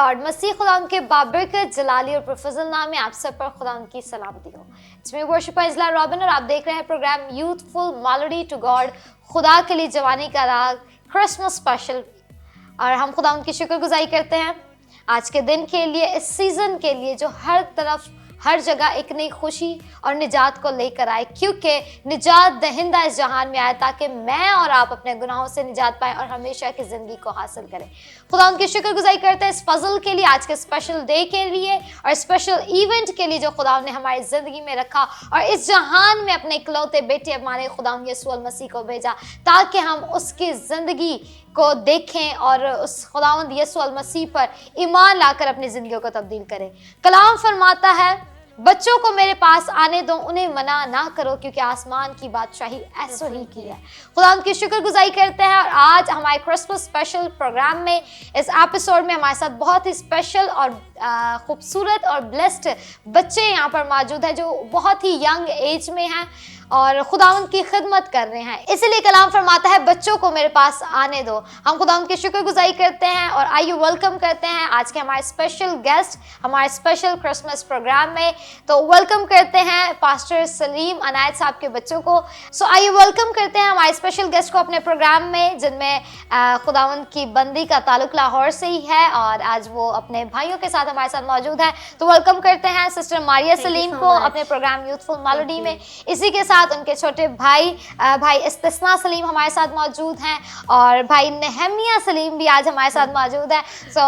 Lord, मसीह खुदा उनके बाबरकत जलाली और प्रफजल नाम में आप सब पर खुदा उनकी सलामती हो। इसमें वर्शिपर इजला रॉबिन और आप देख रहे हैं program youthful melody to God, खुदा के लिए जवानी का राग, क्रिसमस स्पेशल। और हम खुदा उनकी शुक्रगुजारी करते हैं आज के दिन के लिए, इस सीजन के लिए जो हर तरफ हर जगह एक नई खुशी और निजात को लेकर आए, क्योंकि निजात दहिंदा इस जहान में आया ताकि मैं और आप अपने गुनाहों से निजात पाएं और हमेशा की ज़िंदगी को हासिल करें। खुदा उनकी शुक्रगुजारी करते हैं इस फजल के लिए, आज के स्पेशल डे के लिए और स्पेशल इवेंट के लिए जो खुदा ने हमारी ज़िंदगी में रखा और इस जहान में अपने इकलौते बेटे हमारे खुदा यीशु मसीह को भेजा ताकि हम उसकी ज़िंदगी को देखें और उस खुदावंद यीशु मसीह पर ईमान लाकर अपनी ज़िंदगी को तब्दील करें। कलाम फरमाता है, बच्चों को मेरे पास आने दो, उन्हें मना ना करो, क्योंकि आसमान की बादशाही ऐसो ही की है। खुदा उनकी शुक्रगुजारी करते हैं और आज हमारे क्रिसमस स्पेशल प्रोग्राम में, इस एपिसोड में हमारे साथ बहुत ही स्पेशल और खूबसूरत और ब्लेस्ड बच्चे यहाँ पर मौजूद हैं जो बहुत ही यंग एज में हैं और खुदावंद की खिदमत कर रहे हैं। इसीलिए कलाम फरमाता है, बच्चों को मेरे पास आने दो। हम खुदावंद की शुक्रगुजारी करते हैं और आइए वेलकम करते हैं आज के हमारे स्पेशल गेस्ट हमारे स्पेशल क्रिसमस प्रोग्राम में। तो वेलकम करते हैं पास्टर सलीम अनायत साहब के बच्चों को। सो आइए वेलकम करते हैं हमारे स्पेशल गेस्ट को अपने प्रोग्राम में, जिनमें खुदावंद की बंदी का ताल्लुक लाहौर से ही है और आज वो अपने भाइयों के साथ हमारे साथ मौजूद है। तो वेलकम करते हैं सिस्टर मारिया सलीम को अपने प्रोग्राम यूथफुल मेलोडी में। इसी के साथ उनके छोटे भाई इस्तिस्ना सलीम हमारे साथ मौजूद हैं और भाई नेहमिया सलीम भी आज हमारे साथ मौजूद है। सो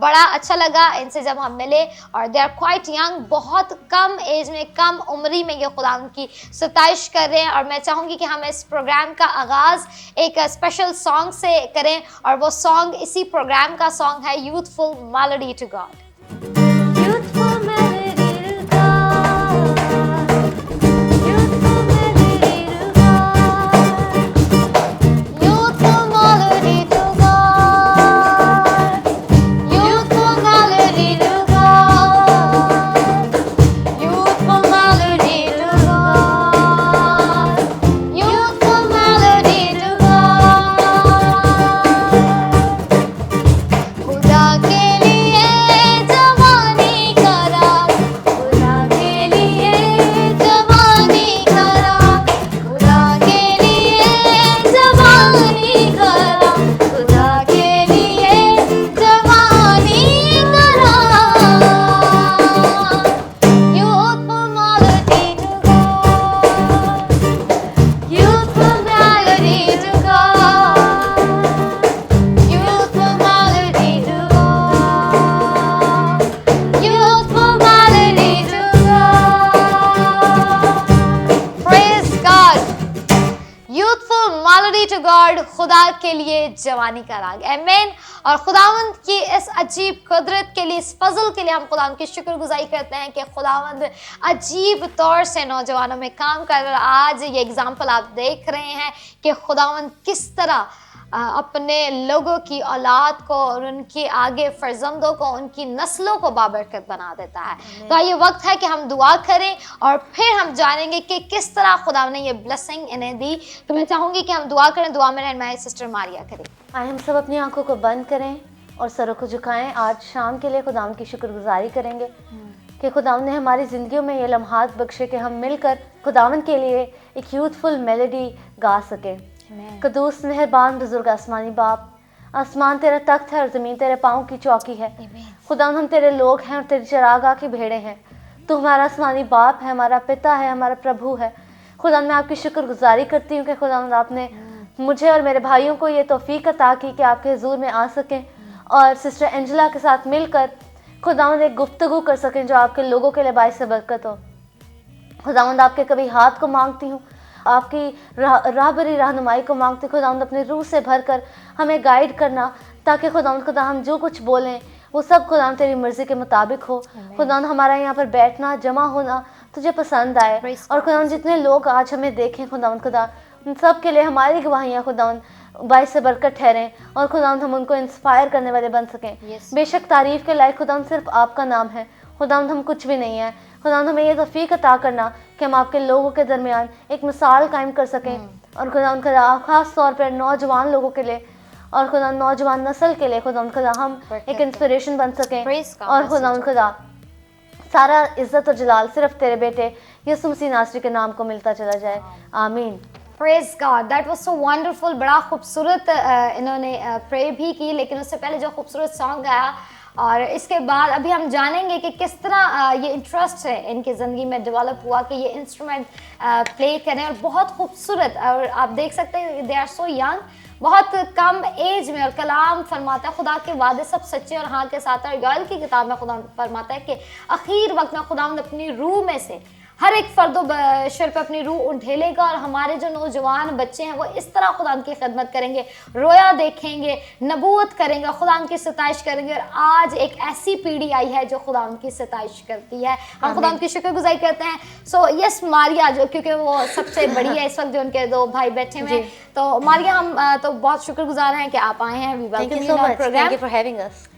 बड़ा अच्छा लगा इनसे जब हम मिले और दे आर क्वाइट यंग, बहुत कम एज में, कम उम्री में ये खुदा उनकी सताइश कर रहे हैं। और मैं चाहूँगी कि हम इस प्रोग्राम का आगाज़ एक स्पेशल सॉन्ग से करें और वो सॉन्ग इसी प्रोग्राम का सॉन्ग है यूथफुल मेलोडी टू गॉड। खुदा के लिए जवानी का राग, आमीन। और खुदावंद की इस अजीब कुदरत के लिए, इस फजल के लिए हम खुदावंद की शुक्रगुजारी करते हैं कि खुदावंद अजीब तौर से नौजवानों में काम कर रहा है। आज ये एग्जाम्पल आप देख रहे हैं कि खुदावंद किस तरह अपने लोगों की औलाद को और उनके आगे फर्जंदों को, उनकी नस्लों को बाबरकत बना देता है। तो ये वक्त है कि हम दुआ करें और फिर हम जानेंगे कि किस तरह खुदा ने ये ब्लेसिंग इन्हें दी। तो मैं चाहूँगी कि हम दुआ करें। दुआ में रहनुमाई सिस्टर मारिया करें। आए हम सब अपनी आंखों को बंद करें और सरों को झुकाएं। आज शाम के लिए खुदावंद की शुक्रगुजारी करेंगे कि खुदावंद ने हमारी ज़िंदगियों में ये लम्हात बख्शे कि हम मिलकर खुदावंद के लिए एक यूथफुल मेलोडी गा सकें। कदूस मेहरबान बुजुर्ग आसमानी बाप, आसमान तेरा तख्त है और ज़मीन तेरे पाँव की चौकी है। खुदावंद हम तेरे लोग हैं और तेरी चरागाह की भेड़ें हैं। तू हमारा आसमानी बाप है, हमारा पिता है, हमारा प्रभु है। खुदावंद मैं आपकी शुक्रगुजारी करती हूँ कि खुदावंद आपने मुझे और मेरे भाइयों को ये तौफीक अता की कि आपके हुजूर में आ सकें और सिस्टर एंजेला के साथ मिलकर खुदावंद एक गुफ्तगू कर सकें जो आपके लोगों के लिए बाइस बरकत हो। खुदावंद आपके कभी हाथ को मांगती हूँ, आपकी राहबरी रहनुमाई को मांगते। खुदावंद अपने रूह से भरकर हमें गाइड करना ताकि खुदावंद हम जो कुछ बोलें वो सब खुदावंद तेरी मर्ज़ी के मुताबिक हो। खुदावंद हमारा यहाँ पर बैठना, जमा होना तुझे पसंद आए और खुदावंद जितने लोग आज हमें देखें खुदावंद उन सब के लिए हमारी गवाहियाँ खुदावंद बाइस से बरकत ठहरें और खुदावंद हम उनको इंस्पायर करने वाले बन सकें। बेशक तारीफ़ के लायक खुदावंद सिर्फ आपका नाम है। खुदावंद हम कुछ भी नहीं है। खुदावंद हमें ये तौफीक अता करना कि हम आपके लोगों के दरमियान एक मिसाल कायम कर सकें और खुदावंद ख़ास तौर पर नौजवान लोगों के लिए और खुदा नौजवान नस्ल के लिए खुदा हम एक इंस्पिरेशन बन सकें। Praise God, और खुदा सारा इज्जत और जलाल सिर्फ तेरे बेटे यीशु मसीह नासरी के नाम को मिलता चला जाए, आमीन। Praise God, that was so wonderful. बड़ा खूबसूरत इन्होंने प्रे भी की, लेकिन उससे पहले जो खूबसूरत सॉन्ग गाया, और इसके बाद अभी हम जानेंगे कि किस तरह ये इंटरेस्ट है इनकी ज़िंदगी में डेवलप हुआ कि ये इंस्ट्रूमेंट प्ले करें। और बहुत खूबसूरत, और आप देख सकते हैं दे आर सो यंग, बहुत कम एज में। और कलाम फरमाता है खुदा के वादे सब सच्चे और हाँ के साथ। और योएल की किताब में खुदा फरमाता है कि आखिर वक्त में खुदा अपनी रूह में से हर एक फर्दो बशर पे अपनी रूह उंडेलेगा, और हमारे जो नौजवान बच्चे हैं वो इस तरह खुदा की खिदमत करेंगे, रोया देखेंगे, नबूवत करेंगे, खुदा की सताइश करेंगे। और आज एक ऐसी पीढ़ी आई है जो खुदा की सताइश करती है। हम खुदा की शुक्रगुजारी करते हैं। सो यस मारिया, जो क्योंकि वो सबसे बड़ी है इस वक्त, जो उनके दो भाई बैठे हुए हैं, तो मारिया हम तो बहुत शुक्रगुजार हैं कि आप आए हैं। We welcome you on program, thank you for having us.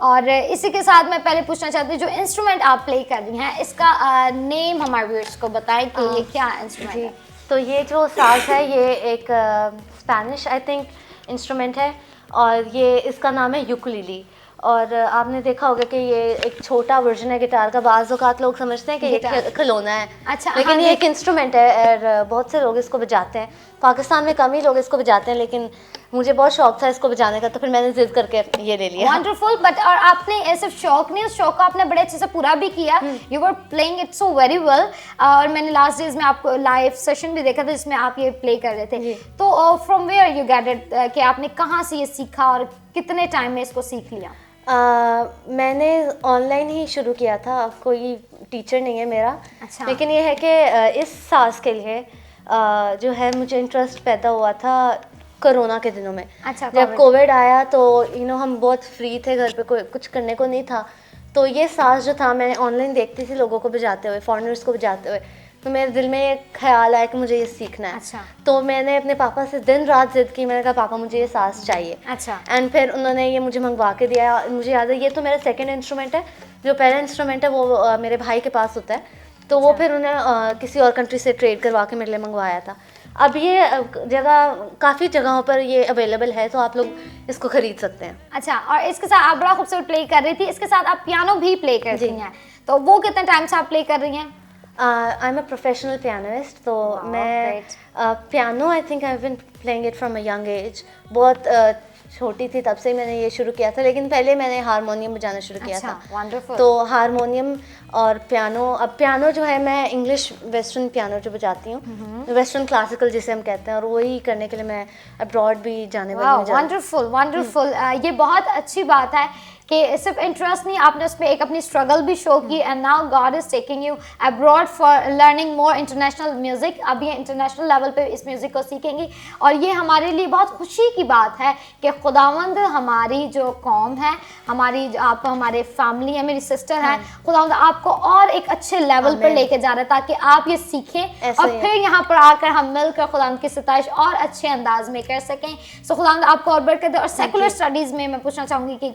और इसी के साथ मैं पहले पूछना चाहती हूँ, जो इंस्ट्रूमेंट आप प्ले कर रही हैं इसका नेम हमारे व्यूअर्स को बताएं कि ये क्या इंस्ट्रूमेंट है। तो ये जो साज है ये एक स्पेनिश आई थिंक इंस्ट्रूमेंट है, और ये इसका नाम है यूकुलेली। और आपने देखा होगा कि ये एक छोटा वर्जन है गिटार का। बाज़ औक़ात लोग समझते हैं कि ये खिलौना है, अच्छा, लेकिन ये एक इंस्ट्रूमेंट है और बहुत से लोग इसको बजाते हैं। पाकिस्तान में कम ही लोग इसको बजाते हैं, लेकिन मुझे बहुत शौक था इसको बजाने का, तो फिर मैंने जिद करके ये ले लिया। वंडरफुल। बट और आपने सिर्फ शौक नहीं, उस शौक को आपने बड़े अच्छे से पूरा भी किया। You were playing it so very well. और मैंने लास्ट डेज में आपको लाइव सेशन भी देखा था जिसमें आप ये प्ले कर रहे थे। तो from where you get it, कि आपने कहाँ से ये सीखा और कितने टाइम में इसको सीख लिया? मैंने ऑनलाइन ही शुरू किया था, कोई टीचर नहीं है मेरा। अच्छा। लेकिन ये है कि इस साज के लिए जो है मुझे इंटरेस्ट पैदा हुआ था कोरोना के दिनों में। अच्छा, जब कोविड आया तो हम बहुत फ्री थे, घर पे कोई कुछ करने को नहीं था, तो ये साज जो था मैंने ऑनलाइन देखती थी लोगों को बजाते हुए, फॉरेनर्स को बजाते हुए, तो मेरे दिल में ये ख्याल आया कि मुझे ये सीखना है। अच्छा। तो मैंने अपने पापा से दिन रात जिद की, मैंने कहा पापा मुझे ये साज चाहिए। अच्छा। एंड फिर उन्होंने ये मुझे मंगवा के दिया। मुझे याद है ये तो मेरा सेकंड इंस्ट्रूमेंट है, जो पहला इंस्ट्रूमेंट है वो मेरे भाई के पास होता है, तो वो फिर उन्हें किसी और कंट्री से ट्रेड करवा के मेरे लिए मंगवाया था। अब ये जगह काफ़ी जगहों पर ये अवेलेबल है, तो आप लोग इसको खरीद सकते हैं। अच्छा, और इसके साथ आप बड़ा खूबसूरत प्ले कर रही थी, इसके साथ आप पियानो भी प्ले करती हैं, तो वो कितने टाइम से आप प्ले कर रही हैं? I am a professional pianist, तो मैं piano I think I have been playing it from a young age. बहुत छोटी थी तब से मैंने ये शुरू किया था, लेकिन पहले मैंने हारमोनियम बजाना शुरू किया था। वंडरफुल। तो हारमोनियम और पियानो, अब पियानो जो है मैं इंग्लिश वेस्टर्न पियानो जो बजाती हूँ, वेस्टर्न क्लासिकल जिसे हम कहते हैं, और वही करने के लिए मैं अब्रॉड भी जाने वाली हूँ। Wonderful wonderful. ये बहुत अच्छी बात है कि सिर्फ इंटरेस्ट नहीं, आपने उसमें एक अपनी स्ट्रगल भी शो की, and now God is taking you abroad for learning more international music. अब ये इंटरनेशनल लेवल पे इस म्यूजिक को सीखेंगी, और ये हमारे लिए बहुत खुशी की बात है कि खुदावंद हमारी जो कौम है, हमारी आप हमारे फैमिली है, मेरी सिस्टर है, खुदावंद आपको और एक अच्छे लेवल पर लेके जा रहा है, ताकि आप ये सीखें और फिर यहाँ पर आकर हम मिलकर खुदावंद की सताइश और अच्छे अंदाज में कर सकें। सो खुदावंद आपको और बरकत दे। और सेकुलर स्टडीज़ में मैं पूछना चाहूँगी कि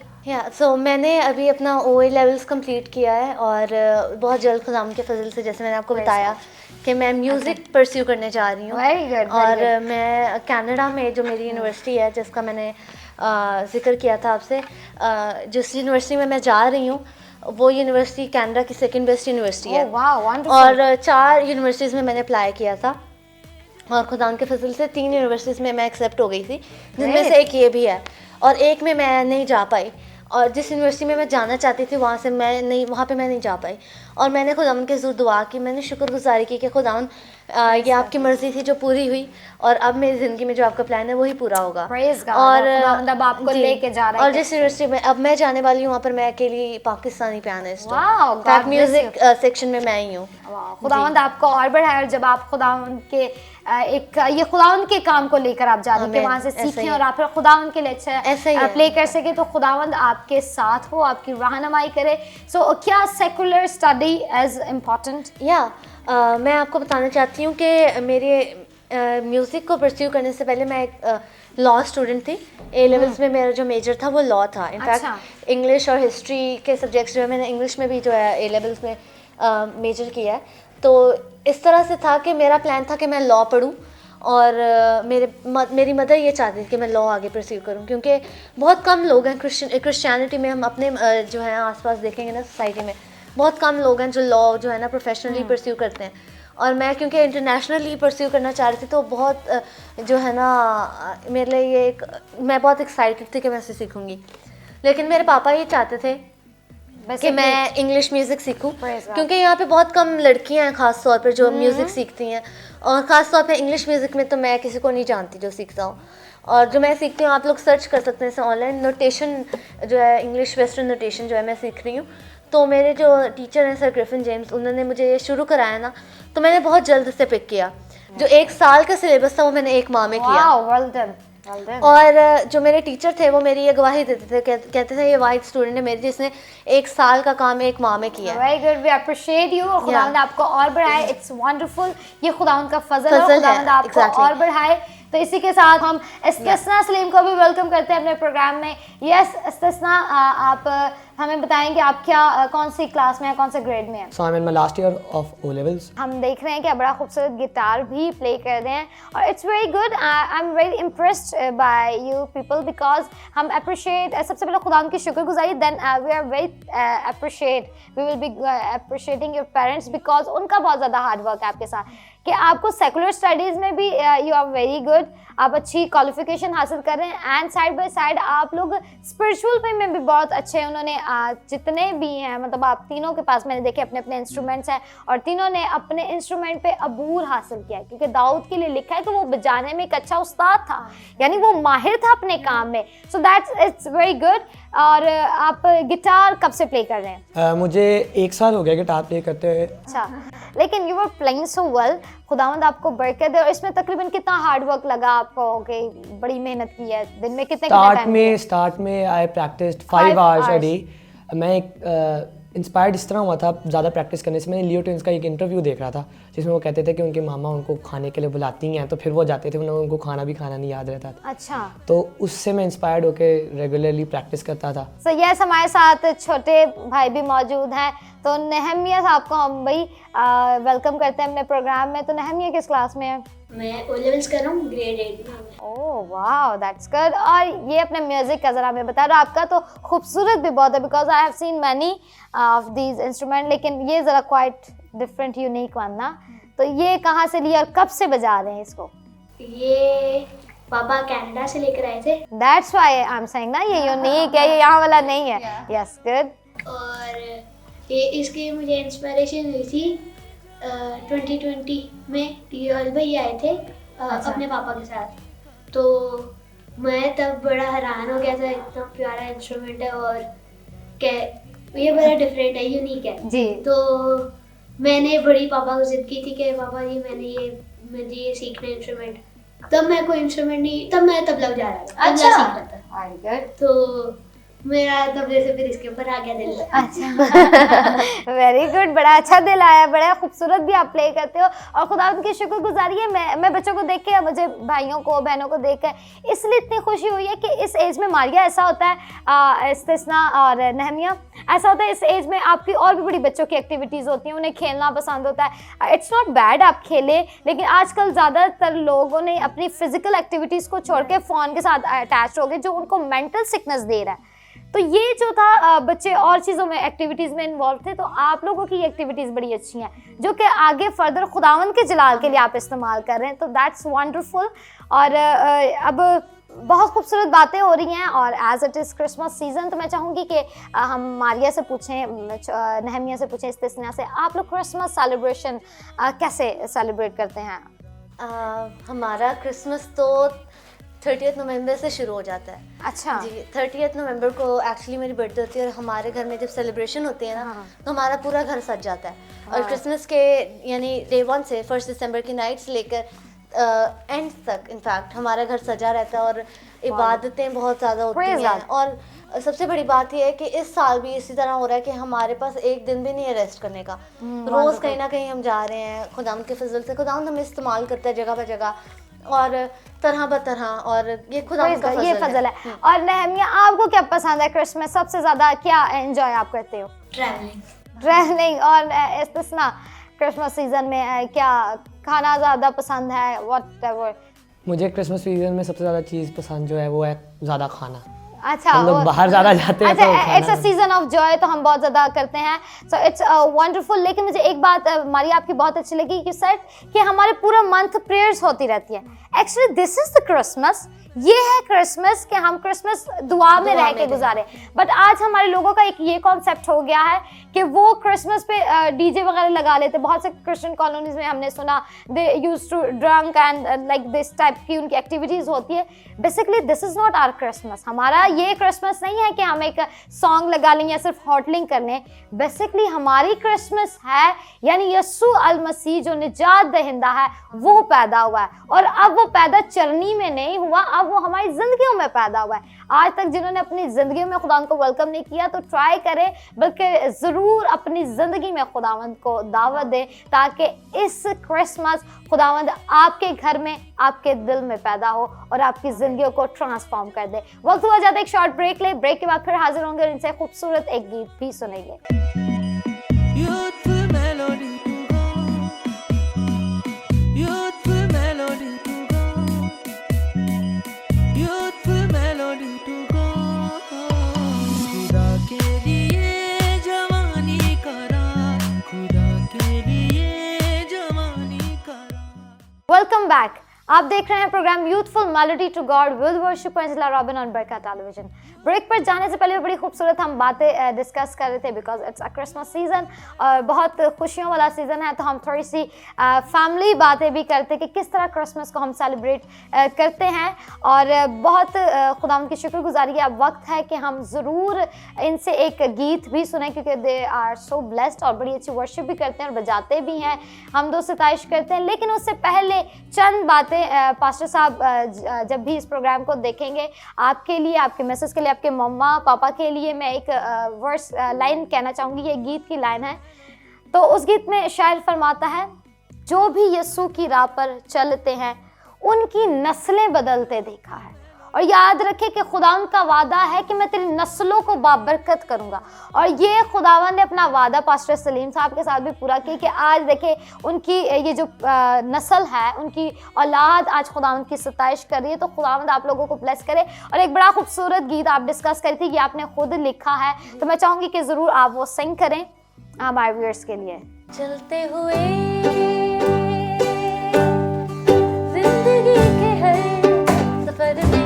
सो मैंने अभी अपना OA लेवल्स कंप्लीट किया है, और बहुत जल्द खुदाम के फजल से, जैसे मैंने आपको बताया कि मैं म्यूज़िक परस्यू करने जा रही हूँ। Very good. और मैं कनाडा में जो मेरी यूनिवर्सिटी है, जिसका मैंने जिक्र किया था आपसे, जिस यूनिवर्सिटी में मैं जा रही हूँ वो यूनिवर्सिटी कनाडा की सेकंड बेस्ट यूनिवर्सिटी है। और 4 यूनिवर्सिटीज़ में मैंने अप्लाई किया था, और खुदा के फजल से 3 यूनिवर्सिटीज़ में मैं एक्सेप्ट हो गई थी, जिनमें से एक ये भी है, और एक में मैं नहीं जा पाई। और जिस यूनिवर्सिटी में मैं जाना चाहती थी वहाँ पे मैं नहीं जा पाई, और मैंने खुदावन के ज़रूर दुआ की, मैंने शुक्रगुजारी की कि खुदावन ये आपकी मर्ज़ी थी जो पूरी हुई, और अब मेरी ज़िंदगी में जो आपका प्लान है वही पूरा होगा। और आपको लेके जा रहा है। और जिस यूनिवर्सिटी में अब मैं जाने वाली हूँ वहाँ पर मैं अकेली पाकिस्तानी पियानिस्ट हूँ, म्यूज़िक सेक्शन में मैं ही हूँ। खुदावंद आपको और बढ़ाए, और जब आप खुदावंद के ये खुदावंद के काम को लेकर आप जाने के वहाँ से सीखें और आप फिर खुदावंद के लिए अच्छा प्ले कर सके, तो खुदावंद आपके साथ हो, आपकी रहनुमाई करे। सो क्या सेकुलर स्टडी एज इम्पॉर्टेंट? मैं आपको बताना चाहती हूँ कि मेरे म्यूज़िक को परस्यू करने से पहले मैं एक लॉ स्टूडेंट थी। A लेवल्स में मेरा जो मेजर था वो लॉ था। इनफैक्ट इंग्लिश और हिस्ट्री के सब्जेक्ट्स जो है मैंने इंग्लिश में भी जो है A लेवल्स में मेजर किया है। तो इस तरह से था कि मेरा प्लान था कि मैं लॉ पढूं और मेरी मदर ये चाहती थी कि मैं लॉ आगे परस्यू करूं, क्योंकि बहुत कम लोग हैं क्रिश्चियनिटी में, हम अपने जो है आसपास देखेंगे ना सोसाइटी में, बहुत कम लोग हैं जो लॉ जो है ना प्रोफेशनली परस्यू करते हैं। और मैं क्योंकि इंटरनेशनली परस्यू करना चाह रही थी, तो बहुत जो है ना मेरे लिए ये मैं बहुत एक्साइटेड थी कि मैं इसे सीखूंगी। लेकिन मेरे पापा ये चाहते थे कि मैं इंग्लिश म्यूज़िक सीखूं, क्योंकि यहाँ पे बहुत कम लड़कियाँ हैं ख़ास तौर पर जो म्यूज़िक सीखती हैं, और ख़ास तौर पे इंग्लिश म्यूज़िक में तो मैं किसी को नहीं जानती जो सीखता हूँ। और जो मैं सीखती हूँ, आप लोग सर्च कर सकते हैं इसे ऑनलाइन, नोटेशन जो है इंग्लिश वेस्टर्न नोटेशन जो है मैं सीख रही हूँ। तो मेरे जो टीचर हैं सर ग्रिफिन जेम्स, उन्होंने मुझे ये शुरू कराया ना, तो मैंने बहुत जल्द से पिक किया। जो 1 साल का सिलेबस था वो मैंने 1 माह में किया। और जो मेरे टीचर थे वो मेरी ये गवाही देते थे, कहते थे ये वाइट स्टूडेंट है मेरी जिसने 1 साल का काम 1 माह में किया। Very good, we appreciate you. खुदावंद आपको और बढ़ाए, इट्स वंडरफुल। ये खुदावंद का फजल है, खुदावंद आपको और बढ़ाए। तो इसी के साथ हम इस्तिस्ना सलीम को भी वेलकम करते हैं अपने प्रोग्राम में। यस इस्तिस्ना, आप हमें बताएंगे आप कौन सी क्लास में हैं, कौन से ग्रेड में हैं? So I'm in my last year of O levels. हम देख रहे हैं कि आप बड़ा खूबसूरत गिटार भी प्ले कर रहे हैं और it's very good. I am very impressed by you people because हम अप्रिशिएट, सबसे पहले खुदा की शुक्रगुजारी, then we are very we will be appreciating your parents because उनका बहुत ज़्यादा हार्ड वर्क है आपके साथ कि आपको सेकुलर स्टडीज़ में भी यू आर वेरी गुड, आप अच्छी क्वालिफिकेशन हासिल कर रहे हैं एंड साइड बाय साइड आप लोग स्पिरिचुअल पे में भी बहुत अच्छे हैं। उन्होंने जितने भी हैं, मतलब आप तीनों के पास मैंने देखे अपने अपने इंस्ट्रूमेंट्स हैं और तीनों ने अपने इंस्ट्रूमेंट पे अबूर हासिल किया है, क्योंकि दाऊद के लिए लिखा है कि वो बजाने में एक अच्छा उस्ताद था, यानी वो माहिर था अपने काम में। So that's it's very good. और आप गिटार कब से प्ले कर रहे हैं? मुझे 1 साल हो गया गिटार प्ले करते हुए। अच्छा, लेकिन you were playing so well. खुदावंद आपको बरकत दे। और इसमें तकरीबन कितना हार्ड वर्क लगा आपको? बड़ी मेहनत की है, दिन में कितने टाइम? स्टार्ट में आई प्रैक्टिस्ड 5 आवर्स अ डे। मैं इंस्पायर्ड इस तरह हुआ था ज़्यादा प्रैक्टिस करने से, मैंने लियो ट्विंस का एक इंटरव्यू देख रहा था जिसमें वो कहते थे कि उनके मामा उनको खाने के लिए बुलाती हैं तो फिर वो जाते थे, उनको खाना नहीं याद रहता था। अच्छा, तो उससे मैं इंस्पायर्ड होकर रेगुलरली प्रैक्टिस करता था। सो यस, हमारे साथ छोटे भाई भी मौजूद हैं। तो नहमिया साहब को हम भाई वेलकम करते हैं अपने प्रोग्राम में। तो नहमिया किस क्लास में है? मैं ओ लेवल्स कर रहा हूँ, ग्रेड 8 में। Oh wow, that's good. और ये अपने म्यूजिक का ज़रा हमें बता रहा, आपका तो खूबसूरत भी बहुत है because I have seen many of these instrument, लेकिन ये ज़रा क्वाइट डिफरेंट यूनिक वन ना। तो ये कहाँ से लिया और कब से बजा रहे हैं इसको? ये पापा कनाडा से लेकर आए थे। That's why I am saying ना, ये यूनिक है, ये यहाँ वाला नहीं है। Yes, good. और ये इसकी मुझे इंस्पिरेशन हुई थी 2020 में टीएल भैया आए थे अपने पापा के साथ, तो मैं तब बड़ा हैरान हो गया था, इतना प्यारा इंस्ट्रूमेंट है और ये बड़ा डिफरेंट है, यूनिक है जी। तो मैंने बड़ी पापा को जिद की थी कि पापा जी मुझे ये सीखना है इंस्ट्रूमेंट। तब मैं कोई इंस्ट्रूमेंट नहीं, तब मैं तबला बजा रहा था, तबला सीख रहा था। तो मेरा तबले से फिर इसके ऊपर आ गया दिल। अच्छा, वेरी गुड, बड़ा अच्छा दिल आया, बड़ा खूबसूरत भी आप प्ले करते हो और खुदावंद की शुक्रगुजारी है। मैं बच्चों को देख के, मुझे भाइयों को बहनों को देख कर इसलिए इतनी खुशी हुई है कि इस एज में मारिया ऐसा होता है, इस्तिस्ना और नहमिया ऐसा होता है, इस एज में आपकी और भी बड़ी बच्चों की एक्टिविटीज़ होती हैं, उन्हें खेलना पसंद होता है। इट्स नॉट बैड आप खेलें, लेकिन आजकल ज़्यादातर लोगों ने अपनी फिजिकल एक्टिविटीज़ को छोड़ के फ़ोन के साथ अटैच हो गए, जो उनको मेंटल सिकनेस दे रहा है। तो ये जो था बच्चे और चीज़ों में एक्टिविटीज़ में इन्वॉल्व थे, तो आप लोगों की एक्टिविटीज़ बड़ी अच्छी हैं जो कि आगे फर्दर खुदावंद के जलाल के लिए आप इस्तेमाल कर रहे हैं, तो दैट्स वंडरफुल। और अब बहुत खूबसूरत बातें हो रही हैं और as it is Christmas season, तो मैं चाहूँगी कि हम मारिया से पूछें, नहमिया से पूछें, इस्तिस्ना से, आप लोग क्रिसमस सेलिब्रेशन कैसे सेलिब्रेट करते हैं? हमारा क्रिसमस तो 30 नवंबर से शुरू हो जाता है। अच्छा जी, 30 नवंबर को एक्चुअली मेरी बर्थडे होती है और हमारे घर में जब सेलिब्रेशन होती है ना, तो हमारा पूरा घर सज जाता है। और क्रिसमस के यानी डे 1 से 1 दिसंबर की नाइट से लेकर एंड तक इनफैक्ट हमारा घर सजा रहता है और इबादतें बहुत ज़्यादा होती हैं। और सबसे बड़ी बात यह है कि इस साल भी इसी तरह हो रहा है कि हमारे पास एक दिन भी नहीं है रेस्ट करने का। रोज़ कहीं ना कहीं हम जा रहे हैं, खुदावंद के फजल से खुदावंद हमें इस्तेमाल करता है जगह ब जगह और तरह ब तरह, और ये खुदावंद का फजल है। और नहमिया, आपको क्या पसंद है क्रिसमस? सबसे ज़्यादा क्या एंजॉय आप करते हो? ट्रैवलिंग। और इस्तिस्ना, क्रिसमस सीजन में क्या खाना ज़्यादा पसंद है, व्हाटएवर? मुझे क्रिसमस सीजन में सबसे ज़्यादा चीज़ पसंद जो है वो है ज़्यादा खाना। अच्छा, हम लोग बाहर ज़्यादा जाते हैं तो अच्छा, इट्स अ खाना सीजन ऑफ जॉय, तो हम बहुत ज़्यादा करते हैं, सो इट्स वंडरफुल। लेकिन मुझे एक बात मारिया आपकी बहुत अच्छी लगी, यू सेड कि हमारे पूरा मंथ प्रेयर्स होती रहती है। Actually this is the Christmas, ये है क्रिसमस कि हम क्रिसमस दुआ में रह के गुजारे। बट आज हमारे लोगों का एक ये कॉन्सेप्ट हो गया है कि वो क्रिसमस पे डीजे वगैरह लगा लेते। बहुत से क्रिश्चियन कॉलोनीज में हमने सुना they use to drunk and like this type की उनकी एक्टिविटीज़ होती है। Basically this is not our Christmas. हमारा ये क्रिसमस नहीं है कि हम एक सॉन्ग लगा लें या सिर्फ हॉटलिंग कर लें। बेसिकली हमारी क्रिसमस है यानी यस्सु अल मसीह जो निजात दहिंदा है वो पैदा हुआ है, और अब वो पैदा चरनी में नहीं हुआ, अब वो हमारी जिंदगियों में पैदा हुआ है। आज तक जिन्होंने अपनी जिंदगी में खुदावंद को वेलकम नहीं किया तो ट्राई करें, बल्कि ज़रूर अपनी ज़िंदगी में खुदावंद को दावत दें, ताकि इस क्रिसमस खुदावंद आपके घर में, आपके दिल में पैदा हो और आपकी ज़िंदगियों को ट्रांसफॉर्म कर दे। वक्त हुआ जाता है एक शॉर्ट ब्रेक ले, ब्रेक के बाद फिर हाजिर होंगे और इनसे खूबसूरत एक गीत भी सुनेंगे। Welcome back. आप देख रहे हैं program youthful melody to God with worshipper Angela Robin on Barka television. Break पर जाने से पहले बड़ी खूबसूरत हम बातें डिस्कस कर रहे थे because it's a Christmas season और बहुत खुशियों वाला सीजन है, तो हम थोड़ी सी फैमिली बातें भी करते हैं कि किस तरह क्रिसमस को हम सेलिब्रेट करते हैं। और बहुत खुदावंद की शुक्रगुजारी का वक्त है कि हम ज़रूर इनसे एक गीत भी सुने, क्योंकि दे आर सो ब्लेस्ड और बड़ी अच्छी वर्शिप भी करते हैं और बजाते भी हैं, हम दो सिताइश करते हैं। लेकिन उससे पहले चंद बातें पास्टर साहब जब भी इस प्रोग्राम को देखेंगे, आपके लिए, आपके मैसेज के लिए, आपके मम्मा पापा के लिए मैं एक वर्स लाइन कहना चाहूँगी। ये गीत की लाइन है। तो उस गीत में शायर फरमाता है, जो भी यीशु की राह पर चलते हैं उनकी नस्लें बदलते देखा है। और याद रखें कि खुदावंद का वादा है कि मैं तेरी नस्लों को बाबरकत करूंगा। और ये खुदावंद ने अपना वादा पास्टर सलीम साहब के साथ भी पूरा किया कि आज देखें उनकी ये जो नस्ल है, उनकी औलाद आज खुदावंद की सताइश कर रही है। तो खुदावंद आप लोगों को ब्लेस करे। और एक बड़ा खूबसूरत गीत आप डिस्कस करी थी कि आपने खुद लिखा है, तो मैं चाहूँगी कि ज़रूर आप वो सिंग करें हमारे व्यूअर्स के लिए। चलते हुए जिंदगी के हर सफर में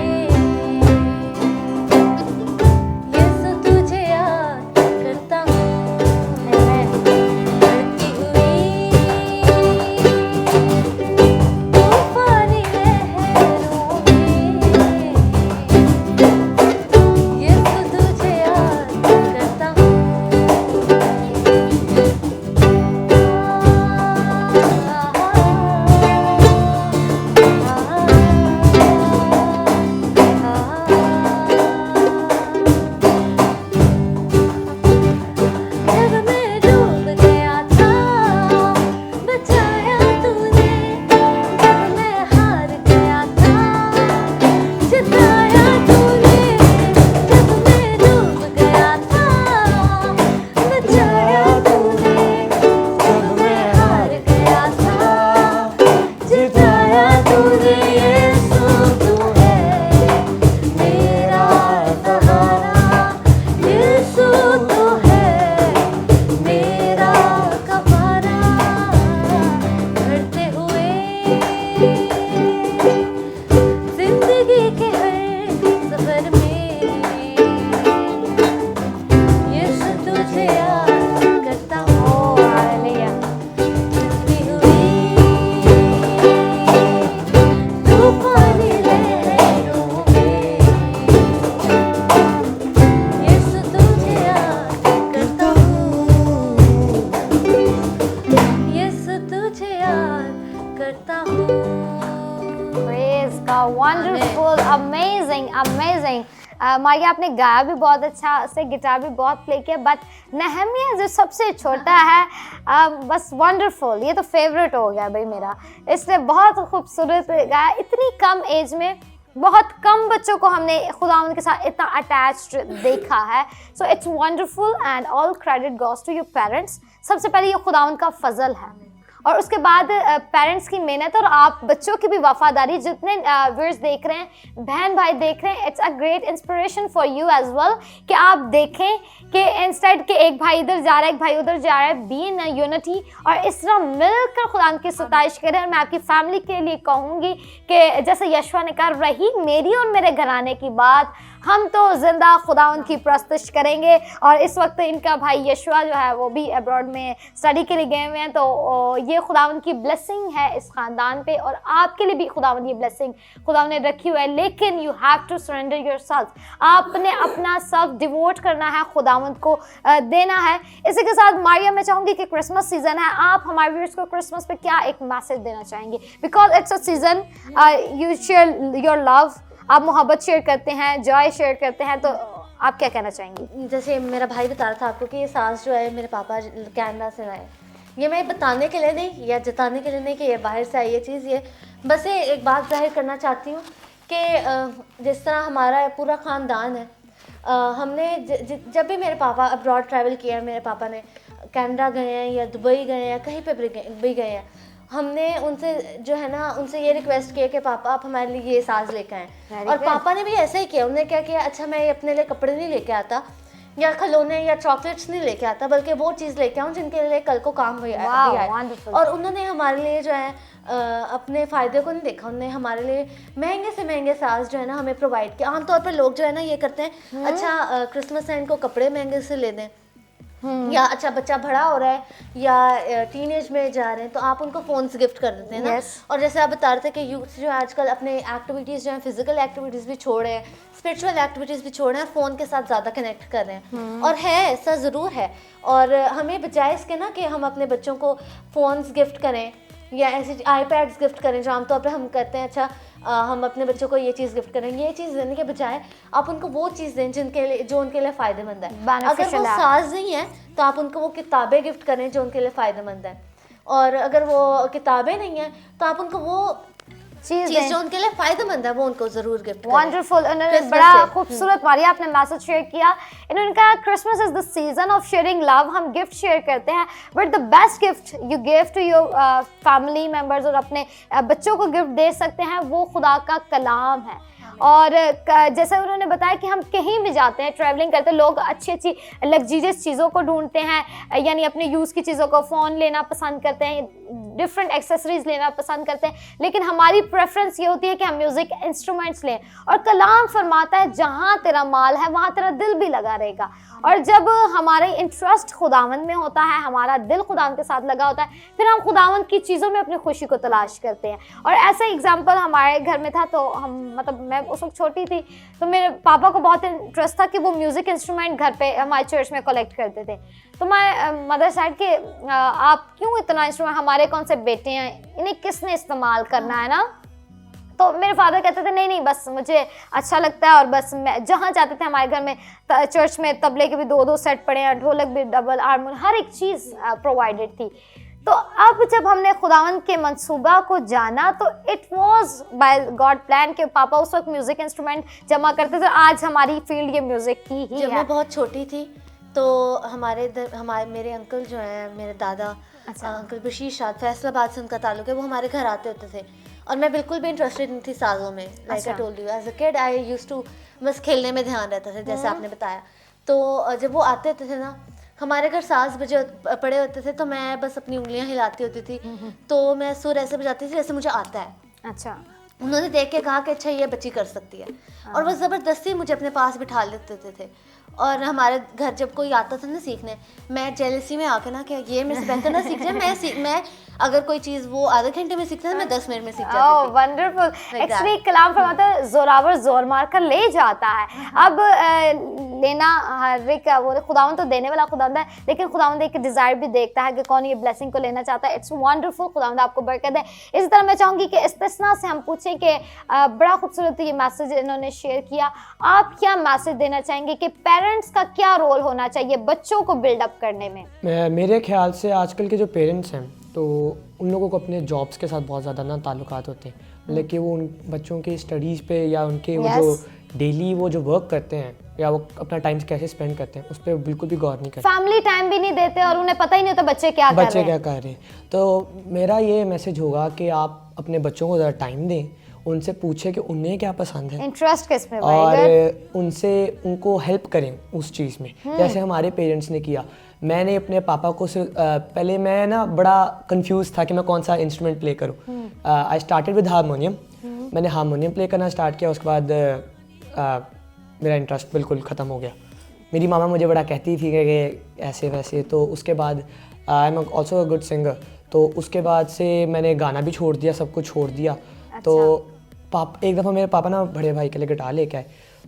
मारिया आपने गाया भी बहुत अच्छा से, गिटार भी बहुत प्ले किया, बट नहमिया जो सबसे छोटा है बस वंडरफुल, ये तो फेवरेट हो गया भाई मेरा। इसने बहुत खूबसूरत गाया। इतनी कम एज में बहुत कम बच्चों को हमने खुदावंद के साथ इतना अटैच्ड देखा है। So it's wonderful and all credit goes to your parents. सबसे पहले ये खुदावंद का फजल है और उसके बाद पेरेंट्स की मेहनत और आप बच्चों की भी वफादारी, जितने व्यूअर्स देख रहे हैं, बहन भाई देख रहे हैं, it's a great inspiration for you as well कि आप देखें कि इंस्टेड के एक भाई इधर जा रहा है एक भाई उधर जा रहा है, बी इन यूनिटी और इस तरह मिलकर खुदा की सताइश करें। और मैं आपकी फैमिली के लिए कहूँगी कि जैसे यशवा ने कहा, रही मेरी और मेरे घराने की बात, हम तो जिंदा खुदावंद की प्रस्तुत करेंगे। और इस वक्त इनका भाई यशवा जो है वो भी अब्रॉड में स्टडी के लिए गए हुए हैं, तो ये खुदावंद की ब्लेसिंग है इस ख़ानदान पे और आपके लिए भी खुदावंद ये ब्लेसिंग खुदावंद ने रखी हुई है। लेकिन you have to surrender yourself, आपने अपना सेल्फ डिवोट करना है, खुदावंद को देना है। इसी के साथ मारिया, मैं चाहूँगी कि क्रिसमस सीज़न है, आप हमारे व्यूअर्स को क्रिसमस पे क्या एक मैसेज देना चाहेंगे? Because it's a season you share your love, आप मोहब्बत शेयर करते हैं, जॉय शेयर करते हैं, तो आप क्या कहना चाहेंगी? जैसे मेरा भाई बता रहा था आपको कि ये सास जो है मेरे पापा कनाडा से लाए, ये मैं बताने के लिए नहीं या जताने के लिए नहीं कि ये बाहर से आई ये चीज़, ये बस ये एक बात जाहिर करना चाहती हूँ कि जिस तरह हमारा पूरा ख़ानदान है, हमने जब भी मेरे पापा अब्रॉड ट्रैवल किया है, मेरे पापा ने कनाडा गए हैं या दुबई गए हैं या कहीं पे भी गए हैं, हमने उनसे जो है ना उनसे ये रिक्वेस्ट किया कि पापा आप हमारे लिए ये साज लेकर आएँ। और पापा ने भी ऐसा ही किया। उन्होंने क्या किया, अच्छा मैं अपने लिए कपड़े नहीं लेके आता या खिलौने या चॉकलेट्स नहीं लेके आता, बल्कि वो चीज़ लेके आऊँ जिनके लिए कल को काम भी आए। और उन्होंने हमारे लिए जो है अपने फ़ायदे को नहीं देखा, उन्होंने हमारे लिए महंगे से महंगे साज जो है ना हमें प्रोवाइड किया। आमतौर पर लोग जो है ना ये करते हैं, अच्छा क्रिसमस है इनको कपड़े महंगे से ले दें, या अच्छा बच्चा बड़ा हो रहा है या टीनेज में जा रहे हैं तो आप उनको फ़ोन्स गिफ्ट कर देते हैं ना। और जैसे आप बता रहे थे कि यूथ जो है आजकल अपने एक्टिविटीज़ जो है फिजिकल एक्टिविटीज़ भी छोड़ रहे हैं, स्पिरिचुअल एक्टिविटीज़ भी छोड़ रहे हैं, फ़ोन के साथ ज़्यादा कनेक्ट कर रहे हैं। और है ऐसा ज़रूर है, और हमें बजाय इसके ना कि हम अपने बच्चों को फ़ोन्स गिफ्ट करें या ऐसे आईपैड्स गिफ्ट करें जो आमतौर पर हम करते हैं, अच्छा हम अपने बच्चों को ये चीज़ गिफ्ट करें, ये चीज़ देने के बजाय आप उनको वो चीज़ दें जिनके लिए जो उनके लिए फ़ायदेमंद है। अगर वो साज नहीं है तो आप उनको वो किताबें गिफ्ट करें जो उनके लिए फ़ायदेमंद है, और अगर वो किताबें नहीं हैं तो आप उनको वो चीज़ जो उनके लिए फ़ायदेमंद है वो उनको ज़रूर गिफ्ट करें। वंडरफुल, उन्होंने बड़ा खूबसूरत मारिया आपने मैसेज शेयर किया। इन्होंने कहा Christmas is the season of sharing love, हम गिफ्ट शेयर करते हैं, but the best gift you give to your family members और अपने बच्चों को गिफ्ट दे सकते हैं वो खुदा का कलाम है। और जैसे उन्होंने बताया कि हम कहीं भी जाते हैं, ट्रैवलिंग करते हैं, लोग अच्छी अच्छी लग्जीरियस चीज़ों को ढूंढते हैं, यानी अपने यूज़ की चीज़ों को, फ़ोन लेना पसंद करते हैं, डिफरेंट एक्सेसरीज लेना पसंद करते हैं, लेकिन हमारी प्रेफरेंस ये होती है कि हम म्यूज़िक इंस्ट्रूमेंट्स लें। और कलाम फरमाता है जहाँ तेरा माल है वहाँ तेरा दिल भी लगा रहेगा। और जब हमारा इंटरेस्ट खुदावंद में होता है, हमारा दिल खुदावंद के साथ लगा होता है, फिर हम खुदावंद की चीज़ों में अपनी खुशी को तलाश करते हैं। और ऐसा एग्जाम्पल हमारे घर में था, तो हम मतलब मैं उस वक्त छोटी थी, तो मेरे पापा को बहुत इंटरेस्ट था कि वो म्यूज़िक इंस्ट्रूमेंट घर पे हमारे चर्च में कलेक्ट करते थे। तो मैं मदर साइड के आप क्यों इतना इंस्ट्रूमेंट, हमारे कौन से बेटे हैं, इन्हें किसने इस्तेमाल करना है ना। तो मेरे फादर कहते थे नहीं नहीं बस मुझे अच्छा लगता है, और बस मैं जहाँ जाते थे हमारे घर में चर्च में तबले के भी 2-2 सेट पड़े हैं, ढोलक भी, डबल हारमोनियम, हर एक चीज़ प्रोवाइडेड थी। तो अब जब हमने खुदावंद के मंसूबा को जाना तो it was by God plan के पापा उस वक्त म्यूज़िक इंस्ट्रूमेंट जमा करते थे। आज हमारी फील्ड ये म्यूज़िक की ही है। जब मैं बहुत छोटी थी तो हमारे मेरे अंकल जो हैं, मेरे दादा अंकल बशीर शाद, फैसलाबाद से उनका ताल्लुक है, वो हमारे घर आते होते थे और मैं बिल्कुल भी इंटरेस्टेड नहीं थी साजों में। Like I told you as a kid I used to बस खेलने में ध्यान रहता था, जैसे आपने बताया। तो जब वो आते होते थे ना, हमारे घर साज बजे पड़े होते थे, तो मैं बस अपनी उंगलियां हिलाती होती थी, तो मैं सुर ऐसे बजाती थी जैसे मुझे आता है। अच्छा, उन्होंने देख के कहा कि अच्छा ये बच्ची कर सकती है, और वो ज़बरदस्ती मुझे अपने पास बिठा लेते थे। और हमारे घर जब कोई आता था ना सीखने, मैं जेलसी में आके ना कि ये मेरे से बेहतर ना सीख जाए, मैं अगर कोई चीज़ वो आधे घंटे में सीखता था, मैं 10 मिनट में सीख जाती थी। वंडरफुल। एक्चुअली कलाम फरमाता है जोरावर जोर मार कर ले जाता है। अब लेना हर एक वो खुदावंद तो देने वाला खुदावंद है, लेकिन खुदावंद एक डिज़ायर भी देखता है कि कौन ये ब्लेसिंग को लेना चाहता है। इट्स वंडरफुल, खुदावंद आपको बरकत है। इसी तरह मैं चाहूँगी कि इस्तिस्ना से हम पूछें कि बड़ा खूबसूरत ये मैसेज इन्होंने शेयर किया, आप क्या मैसेज देना चाहेंगे कि पेरेंट्स का क्या रोल होना चाहिए बच्चों को बिल्डअप करने में? मेरे ख्याल से आजकल के जो पेरेंट्स हैं तो उन लोगों को अपने जॉब्स के साथ बहुत ज़्यादा ना ताल्लुकात होते हैं, मतलब कि वो उन बच्चों की स्टडीज़ पे या उनके वो जो डेली वो जो वर्क करते हैं या वो अपना टाइम कैसे स्पेंड करते हैं उस पर बिल्कुल भी गौर नहीं करते। फैमिली टाइम भी नहीं देते और उन्हें पता ही नहीं होता बच्चे क्या कर रहे बच्चे हैं। क्या कर रहे हैं। तो मेरा ये मैसेज होगा कि आप अपने बच्चों को ज़रा टाइम दें, उनसे पूछें कि उन्हें क्या पसंद है इंटरेस्ट किस में, और उनसे उनको हेल्प करें उस चीज़ में, जैसे हमारे पेरेंट्स ने किया। मैंने अपने पापा को पहले मैं ना बड़ा कंफ्यूज था कि मैं कौन सा इंस्ट्रूमेंट प्ले करूं। I started with harmonium. मैंने हारमोनियम प्ले करना स्टार्ट किया, उसके बाद मेरा इंटरेस्ट बिल्कुल ख़त्म हो गया। मेरी मामा मुझे बड़ा कहती थी कि ऐसे वैसे, तो उसके बाद I am also a good singer. तो उसके बाद से मैंने गाना भी छोड़ दिया, सब कुछ छोड़ दिया। तो एक दफ़ा मेरे पापा ना बड़े भाई के लिए गिटार लेके आए,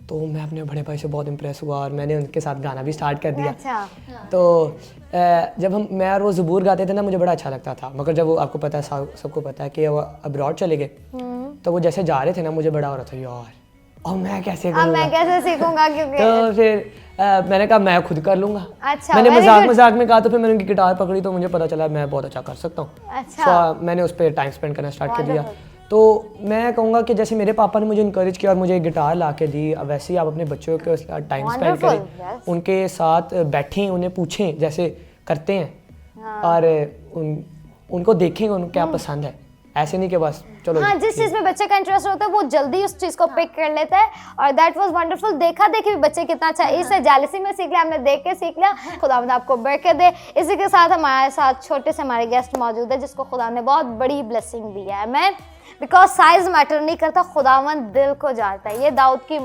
तो मैं अपने बड़े भाई से बहुत इम्प्रेस हुआ और मैंने उनके साथ गाना भी स्टार्ट कर दिया। अच्छा। तो जब मैं और वो ज़बूर गाते थे ना, मुझे बड़ा अच्छा लगता था। मगर जब वो आपको पता है, सबको पता है कि वो अब्रॉड चले गए, तो वो जैसे जा रहे थे ना, मुझे बड़ा हो रहा था यार, और मैं कैसे अब करूँगा? मैं कैसे सीखूंगा, क्योंकि तो फिर मैंने कहा मैं खुद कर लूँगा। अच्छा, मैंने very good। मजाक में कहा, तो फिर मैंने उनकी गिटार पकड़ी तो मुझे पता चला मैं बहुत अच्छा कर सकता हूँ। अच्छा। तो मैंने उस पर टाइम स्पेंड करना स्टार्ट कर दिया। तो मैं कहूँगा कि जैसे मेरे पापा ने मुझे इनकरेज किया और मुझे गिटार ला के दी, अब वैसे ही आप अपने बच्चों के साथ टाइम स्पेंड Wonderful, करें, yes। उनके साथ बैठें, उन्हें पूछें जैसे करते हैं, और उनको देखें उनको क्या पसंद है। ऐसे नहीं कि बस चलो। हाँ, जिस चीज में बच्चे का इंटरेस्ट होता है वो जल्दी उस चीज को पिक कर लेता है, और दैट वाज वंडरफुल। देखा देखी भी बच्चे कितना अच्छा है, इससे जेलसी में सीख लिया, हमने देख के सीख लिया। खुदावंद आपको बरकत दे। इसी के साथ हमारे साथ छोटे से हमारे गेस्ट मौजूद है जिसको खुदा ने बहुत बड़ी ब्लेसिंग दी है। मैं बिकॉज साइज मैटर नहीं करता, खुदावंद दिल को जानता है। ये दाऊद की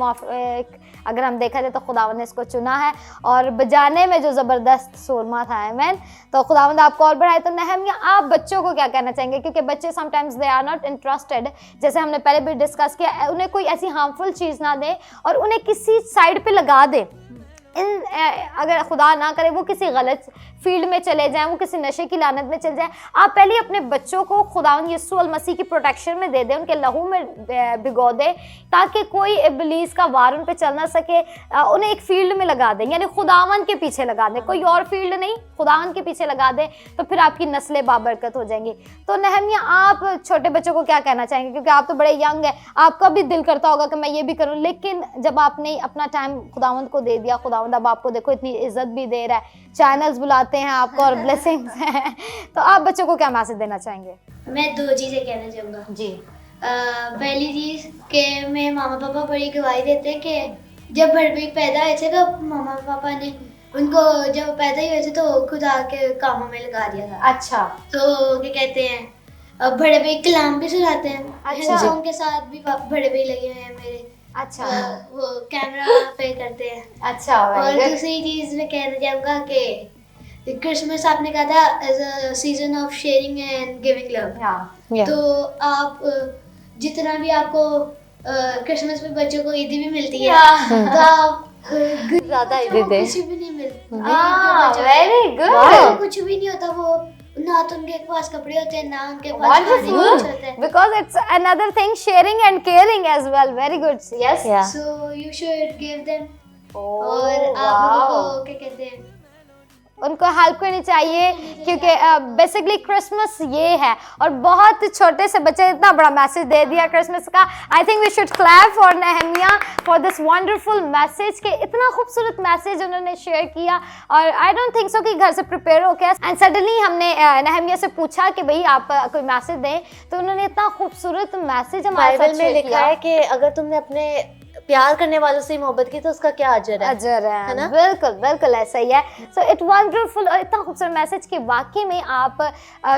अगर हम देखा जाए तो खुदावंद ने इसको चुना है, और बजाने में जो ज़बरदस्त सूरमा था। आमीन। तो खुदावंद आपको और बढ़ाए। तो नहमिया, आप बच्चों को क्या कहना चाहेंगे? क्योंकि बच्चे sometimes they are not interested, जैसे हमने पहले भी डिस्कस किया, उन्हें कोई ऐसी हार्मफुल चीज़ ना दें और उन्हें किसी साइड पे लगा दें। अगर खुदा ना करे वो किसी गलत फील्ड में चले जाएं, वो किसी नशे की लानत में चले जाएं, आप पहले अपने बच्चों को खुदावंद यीशु अल मसीह की प्रोटेक्शन में दे दें, उनके लहू में भिगो दें, ताकि कोई इब्लीस का वार उन पे चल ना सके। उन्हें एक फील्ड में लगा दें, यानी खुदावंद के पीछे लगा दें, कोई और फील्ड नहीं, खुदावंद के पीछे लगा दें, तो फिर आपकी नस्लें बाबरकत हो जाएंगी। तो नहमिया, आप छोटे बच्चों को क्या कहना चाहेंगे? क्योंकि आप तो बड़े यंग हैं, आपका भी दिल करता होगा कि मैं ये भी करूँ, लेकिन जब आपने अपना टाइम खुदावंद को दे दिया, खुदावंद अब आपको देखो इतनी इज्जत भी दे रहा है, चैनल्स बुलाते हैं आपको और ब्लेसिंग्स हैं, तो आप बच्चों को क्या मैसेज देना चाहेंगे? मैं 2 चीज़ें कहना चाहूँगा जी। पहली चीज़ कि मेरे मामा पापा बड़ी गवाही देते हैं कि जब बड़े पैदा हुए थे तो मामा पापा ने उनको जब पैदा ही हुए थे तो खुदा के कामों में लगा दिया था। अच्छा। तो क्या कहते हैं, बड़े भाई कलाम भी सुनाते हैं। अच्छा। सॉन्ग के साथ भी बड़े भाई लगे हुए हैं मेरे। अच्छा। वो कैमरा पे करते हैं। अच्छा। और दूसरी चीज़ मैं कहना चाहूँगा कि क्रिसमस आपने कहा था as a season of sharing and giving love. तो आप जितना भी आपको क्रिसमस में बच्चों को ईदी भी मिलती है, तो आप ज़्यादा ईदी दे। कुछ भी नहीं मिलता। Very good. कुछ भी नहीं होता, वो ना तो उनके पास कपड़े होते हैं, ना उनके पास खाने को कुछ होता है। Because it's another thing, sharing and caring as well. Very good. Yes. Yeah. So you should give them। Oh, और आप लोगों को क्या कहते हैं, उनको हेल्प करनी चाहिए, क्योंकि बेसिकली क्रिसमस ये है। और बहुत छोटे से बच्चे इतना बड़ा मैसेज दे दिया क्रिसमस का। I think we should clap for Nehemiah for this wonderful message, के इतना खूबसूरत मैसेज उन्होंने शेयर किया। और आई डोंट थिंक सो कि घर से प्रिपेयर हो गया, एंड सडनली हमने नहमिया से पूछा कि भाई आप कोई मैसेज दें, तो उन्होंने इतना खूबसूरत मैसेज हमारे साथ बाइबल में शेयर लिखा किया। है कि अगर तुमने अपने प्यार करने वालों से मोहब्बत की तो उसका क्या अजर है। अजर है ना? बिल्कुल बिल्कुल ऐसा ही है। सो इट वंडरफुल, और इतना खूबसूरत मैसेज कि वाकई में आप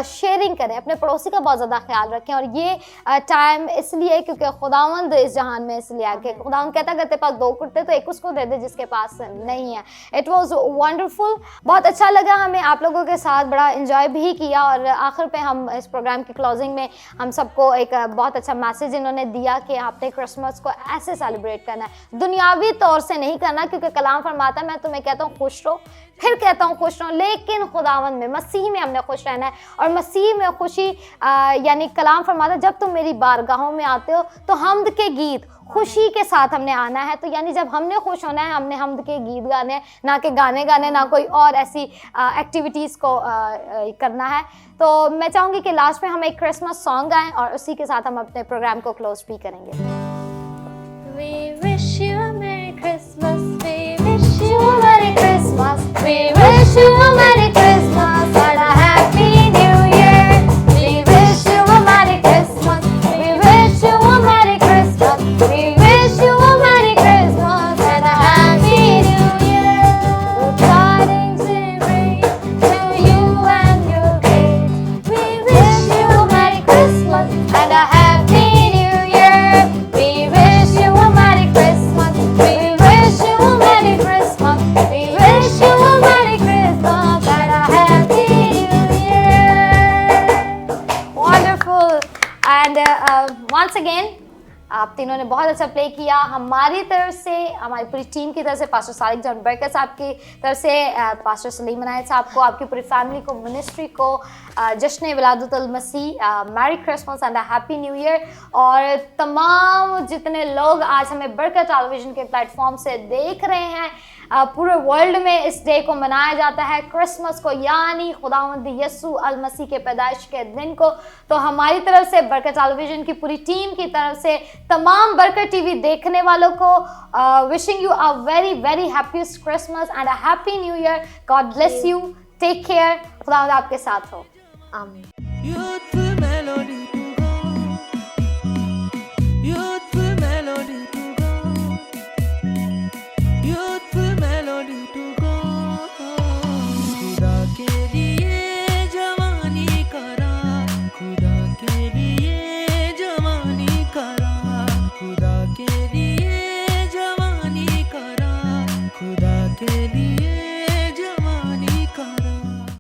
शेयरिंग करें, अपने पड़ोसी का बहुत ज़्यादा ख्याल रखें। और ये टाइम इसलिए क्योंकि खुदावंद इस जहान में इसलिए आके खुदावंद कहता अगर तेरे पास 2 कुर्ते तो एक उसको दे दे जिसके पास नहीं है। इट वॉज वंडरफुल, बहुत अच्छा लगा हमें आप लोगों के साथ, बड़ा इंजॉय भी किया। और आखिर पे हम इस प्रोग्राम की क्लोजिंग में हम सबको एक बहुत अच्छा मैसेज इन्होंने दिया कि आपने क्रिसमस को ऐसे सेलिब्रेट करना है, दुनियावी तौर से नहीं करना, क्योंकि कलाम फरमाता है मैं तुम्हें कहता हूँ खुश रहो, फिर कहता हूँ खुश रहो, लेकिन खुदावंद में, मसीह में हमने खुश रहना है। और मसीह में खुशी यानी कलाम फरमाता है जब तुम मेरी बारगाहों में आते हो तो हमद के गीत खुशी के साथ हमने आना है। तो यानी जब हमने खुश होना है, हमने हमद के गीत गाने हैं, ना कि गाने गाने, ना कोई और ऐसी एक्टिविटीज़ को करना है। तो मैं चाहूँगी कि लास्ट में हम एक क्रिसमस सॉन्ग गाएं और उसी के साथ हम अपने प्रोग्राम को क्लोज भी करेंगे। We wish you a Merry Christmas. We wish you a Merry Christmas and a Happy New Year. We wish you a Merry Christmas. We wish you a Merry Christmas. We wish you a Merry Christmas and a Happy New Year. Good tidings we bring to you and your kids. We wish you a Merry Christmas and a Happy New Year. We wish you a Merry Christmas. We wish you a Merry Christmas. We wish you a Merry Christmas and a Happy New Year. Wonderful. And once again, आप तीनों ने बहुत अच्छा play किया। हमारी तरफ से, हमारी पूरी टीम की तरफ से, पास्टर सादिक जॉन बरकत साहब की तरफ से, पास्टर सलीम अनायत साहब को, आपकी पूरी फैमिली को, मिनिस्ट्री को जश्न विलादतुल मसीह, merry Christmas and a happy new year. और तमाम जितने लोग आज हमें बरकत टेलीविज़न के प्लेटफॉर्म से देख रहे हैं, पूरे वर्ल्ड में इस डे को मनाया जाता है, क्रिसमस को, यानी खुदावंद यसू अल मसीह के पैदाइश के दिन को। तो हमारी तरफ से, बरकत टेलीविज़न की पूरी टीम की तरफ से, तमाम बरकत टीवी देखने वालों को wishing you a very very happiest Christmas and a happy new year. God bless you, take care, खुदावंद आपके साथ हो। आमीन।